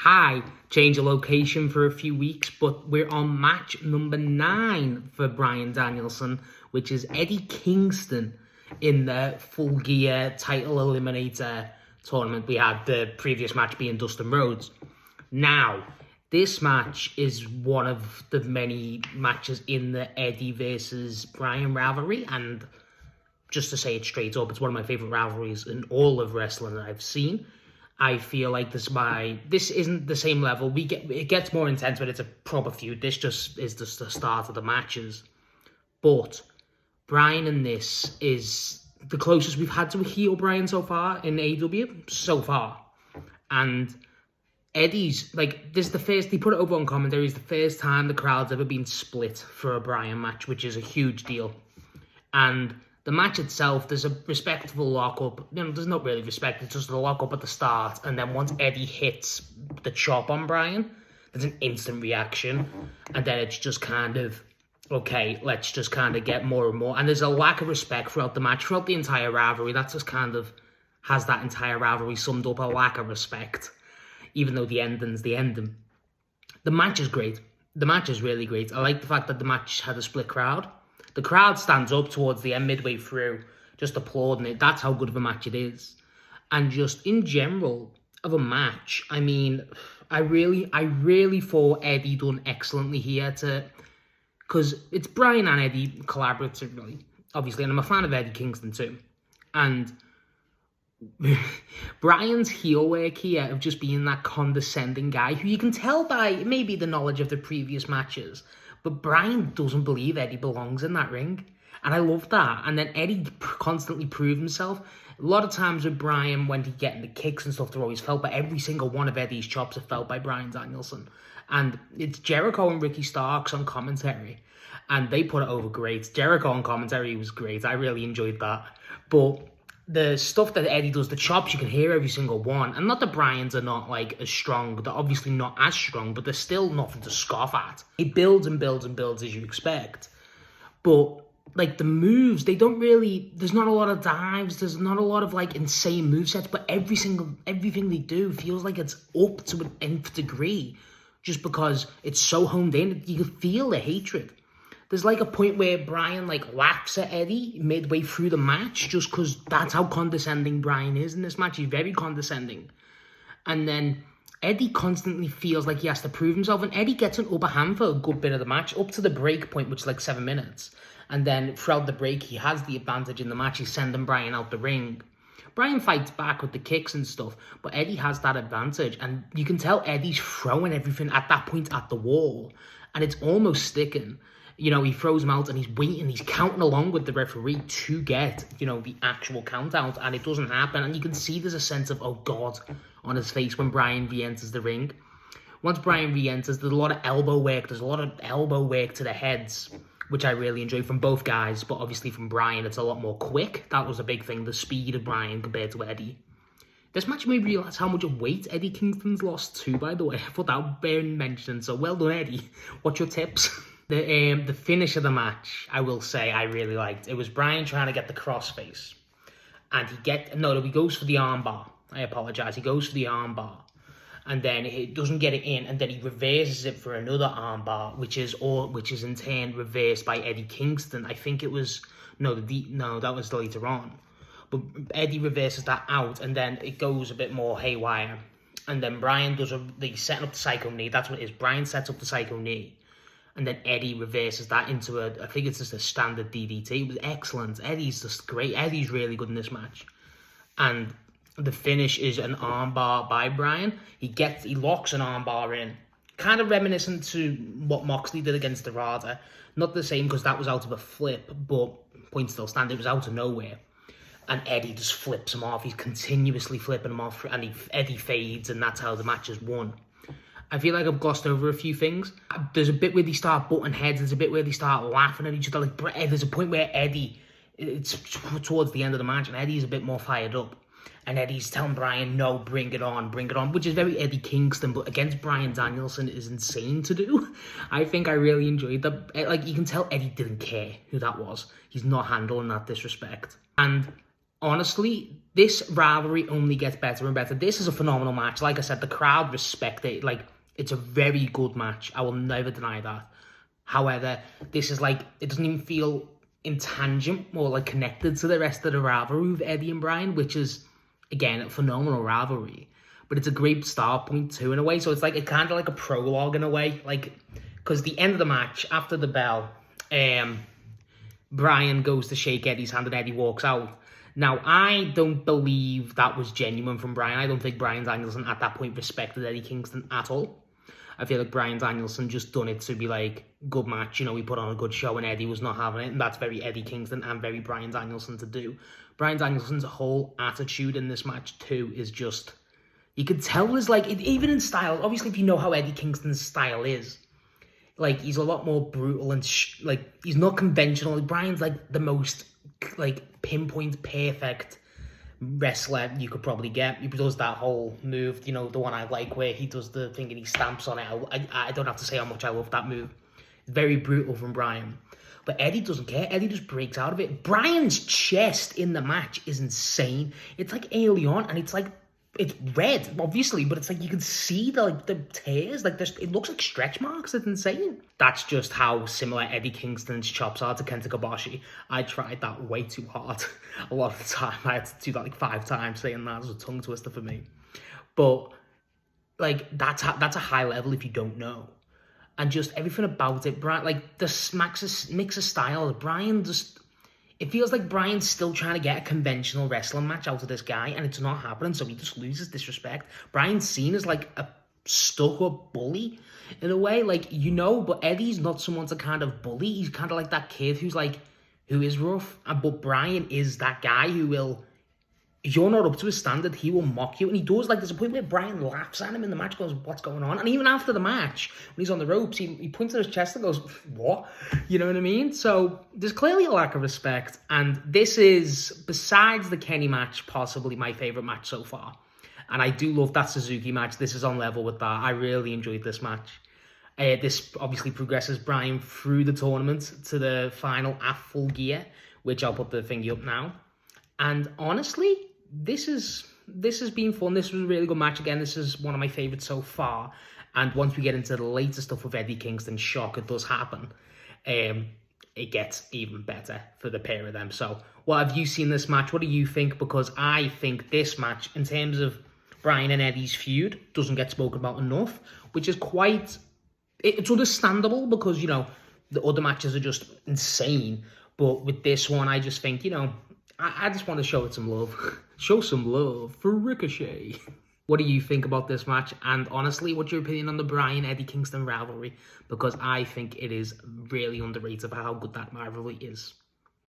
Hi, change of location for a few weeks, but we're on match number 9 for Bryan Danielson, which is Eddie Kingston in the Full Gear title eliminator tournament. We had the previous match being Dustin Rhodes. Now, this match is one of the many matches in the Eddie versus Bryan rivalry, and just to say it straight up, it's one of my favorite rivalries in all of wrestling that I've seen. I feel like this isn't the same level. It gets more intense, but it's a proper feud. This just is just the start of the matches. But Bryan in this is the closest we've had to a heel Bryan so far in AEW so far. And Eddie's this is the first, he put it over on commentary, it's the first time the crowd's ever been split for a Bryan match, which is a huge deal. And the match itself, there's a respectable lockup. There's not really respect, it's just a lockup at the start. And then once Eddie hits the chop on Bryan, there's an instant reaction. And then it's just kind of, okay, let's just kind of get more and more. And there's a lack of respect throughout the match, throughout the entire rivalry. That just kind of has that entire rivalry summed up, a lack of respect. Even though the ending's the ending. The match is great. The match is really great. I like the fact that the match had a split crowd. The crowd stands up towards the end, midway through, just applauding it. That's how good of a match it is. And just in general of a match, I mean, I really thought Eddie done excellently here because it's Bryan and Eddie collaboratively, obviously, and I'm a fan of Eddie Kingston too. And Bryan's heel work here of just being that condescending guy who you can tell by maybe the knowledge of the previous matches, but Bryan doesn't believe Eddie belongs in that ring. And I love that. And then Eddie constantly proved himself. A lot of times with Bryan, when he getting the kicks and stuff, they're always felt, but every single one of Eddie's chops are felt by Bryan Danielson. And it's Jericho and Ricky Starks on commentary. And they put it over great. Jericho on commentary was great. I really enjoyed that. But the stuff that Eddie does, the chops, you can hear every single one. And not that Bryan's are not as strong. They're obviously not as strong, but they're still nothing to scoff at. It builds and builds and builds as you expect. But the moves, they don't really, there's not a lot of dives. There's not a lot of insane movesets, but everything they do feels like it's up to an nth degree. Just because it's so honed in, you can feel the hatred. There's a point where Bryan laughs at Eddie midway through the match just because that's how condescending Bryan is in this match. He's very condescending. And then Eddie constantly feels like he has to prove himself, and Eddie gets an upper hand for a good bit of the match, up to the break point, which is 7 minutes. And then throughout the break, he has the advantage in the match. He's sending Bryan out the ring. Bryan fights back with the kicks and stuff, but Eddie has that advantage. And you can tell Eddie's throwing everything at that point at the wall, and it's almost sticking. He throws him out and he's waiting, he's counting along with the referee to get, the actual count out, and it doesn't happen. And you can see there's a sense of, oh God, on his face when Bryan re-enters the ring. Once Bryan re-enters, there's a lot of elbow work. There's a lot of elbow work to the heads, which I really enjoy from both guys, but obviously from Bryan, it's a lot more quick. That was a big thing, the speed of Bryan compared to Eddie. This match made me realise how much weight Eddie Kingston's lost too, by the way. I thought that would bear mention, so well done, Eddie. What's your tips? The finish of the match, I will say, I really liked. It was Bryan trying to get the crossface. And he goes for the armbar. I apologise. He goes for the armbar. And then he doesn't get it in, and then he reverses it for another armbar, which is in turn reversed by Eddie Kingston. I think it was, that was later on. But Eddie reverses that out, and then it goes a bit more haywire. And then Bryan he's setting up the psycho knee. That's what it is. Bryan sets up the psycho knee. And then Eddie reverses that into I think it's just a standard DDT. It was excellent. Eddie's just great. Eddie's really good in this match. And the finish is an armbar by Bryan. He locks an armbar in. Kind of reminiscent to what Moxley did against Dorada. Not the same because that was out of a flip, but point still stand, it was out of nowhere. And Eddie just flips him off. He's continuously flipping him off, and Eddie fades, and that's how the match is won. I feel like I've glossed over a few things. There's a bit where they start butting heads. There's a bit where they start laughing at each other. There's a point where Eddie, it's towards the end of the match, and Eddie's a bit more fired up. And Eddie's telling Bryan, no, bring it on, which is very Eddie Kingston, but against Bryan Danielson is insane to do. I think I really enjoyed that. You can tell Eddie didn't care who that was. He's not handling that disrespect. And honestly, this rivalry only gets better and better. This is a phenomenal match. Like I said, the crowd respect it. Like, it's a very good match. I will never deny that. However, this is like, it doesn't even feel intangible or like connected to the rest of the rivalry with Eddie and Bryan, which is, again, a phenomenal rivalry. But it's a great start point too, in a way. So it's like, it's kind of like a prologue in a way. Like, because the end of the match, after the bell, Bryan goes to shake Eddie's hand and Eddie walks out. Now, I don't believe that was genuine from Bryan. I don't think Bryan Danielson at that point respected Eddie Kingston at all. I feel like Bryan Danielson just done it to be like, good match, we put on a good show and Eddie was not having it. And that's very Eddie Kingston and very Bryan Danielson to do. Bryan Danielson's whole attitude in this match too is just, you could tell is like, even in style, obviously if you know how Eddie Kingston's style is, like, he's a lot more brutal and like, he's not conventional. Bryan's like the most like pinpoint perfect wrestler you could probably get. He does that whole move, the one I like where he does the thing and he stamps on it. I don't have to say how much I love that move. Very brutal from Bryan. But Eddie doesn't care. Eddie just breaks out of it. Bryan's chest in the match is insane. It's like early on, and it's like, it's red, obviously, but it's like you can see the tears. Like, it looks like stretch marks. It's insane. That's just how similar Eddie Kingston's chops are to Kenta Kobashi. I tried that way too hard. A lot of the time, I had to do that like 5 times, saying that was a tongue twister for me. But like, that's a high level if you don't know. And just everything about it, Bryan, like the mix of styles, Bryan just, it feels like Bryan's still trying to get a conventional wrestling match out of this guy, and it's not happening, so he just loses disrespect. Bryan's seen as like a stuck-up bully, in a way, like, but Eddie's not someone to kind of bully. He's kind of like that kid who is rough, but Bryan is that guy who will, if you're not up to his standard, he will mock you, and he does. Like, there's a point where Bryan laughs at him in the match, goes, what's going on? And even after the match, when he's on the ropes, he points at his chest and goes, what? You know what I mean? So there's clearly a lack of respect, and this is, besides the Kenny match, possibly my favourite match so far. And I do love that Suzuki match. This is on level with that. I really enjoyed this match. This obviously progresses Bryan through the tournament to the final at Full Gear, which I'll put the thingy up now. And honestly, this has been fun. This was a really good match. Again, this is one of my favourites so far. And once we get into the later stuff with Eddie Kingston, shock, it does happen. It gets even better for the pair of them. So, what have you seen this match? What do you think? Because I think this match, in terms of Bryan and Eddie's feud, doesn't get spoken about enough, which is quite, it's understandable because, the other matches are just insane. But with this one, I just think, I just want to show it some love. Show some love for Ricochet. What do you think about this match? And honestly, what's your opinion on the Bryan-Eddie Kingston rivalry? Because I think it is really underrated for how good that rivalry is.